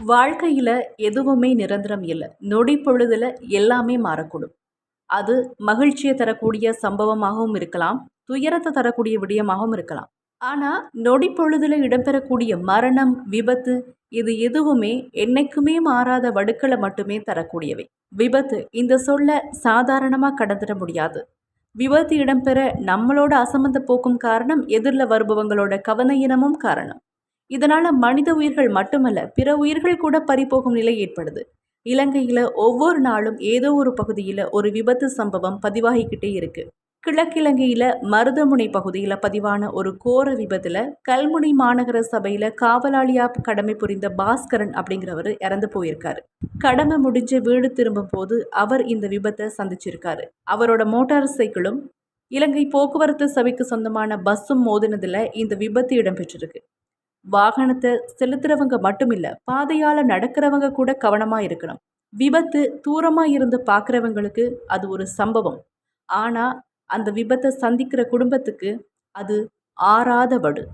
வாழ்க்கையில எதுவுமே நிரந்தரம் இல்ல. நொடி பொழுதுல எல்லாமே மாறக்கூடும். அது மகிழ்ச்சிய தரக்கூடிய சம்பவமாகவும் இருக்கலாம். துயரத்த தரக்கூடிய விடயமாகவும் இருக்கலாம். ஆனா, நொடி பொழுதுல இடம்பெறக்கூடிய மரணம், விபத்து இது எதுவுமே என்னைக்குமே மாறாத வடுக்கள மட்டுமே தரக்கூடியவை. விபத்து இந்த சொல்ல சாதாரணமா கடந்துட முடியாது. விபத்து இடம்பெற நம்மளோட அசமந்த போக்கும் காரணம், எதிர்ல வருபவங்களோட கவனயீனமும் காரணம். இதனால மனித உயிர்கள் மட்டுமல்ல, பிற உயிர்கள் கூட பறிபோகும் நிலை ஏற்படுது. இலங்கையில ஒவ்வொரு நாளும் ஏதோ ஒரு பகுதியில ஒரு விபத்து சம்பவம் பதிவாகிக்கிட்டே இருக்கு. கிழக்கிலங்கையில மருதமுனை பகுதியில பதிவான ஒரு கோர விபத்துல கல்முனை மாநகர சபையில காவலாளியா கடமை புரிந்த பாஸ்கரன் அப்படிங்கிறவர் இறந்து போயிருக்காரு. கடமை முடிஞ்ச வீடு திரும்பும் போது அவர் இந்த விபத்தை சந்திச்சிருக்காரு. அவரோட மோட்டார் சைக்கிளும் இலங்கை போக்குவரத்து சபைக்கு சொந்தமான பஸ்ஸும் மோதினதுல இந்த விபத்து இடம்பெற்றிருக்கு. வாகனத்தை செலுத்துறவங்க மட்டும் இல்ல, பாதையால நடக்கிறவங்க கூட கவனமா இருக்கணும். விபத்து தூரமா இருந்து பார்க்குறவங்களுக்கு அது ஒரு சம்பவம். ஆனா அந்த விபத்தை சந்திக்கிற குடும்பத்துக்கு அது ஆறாத வடு.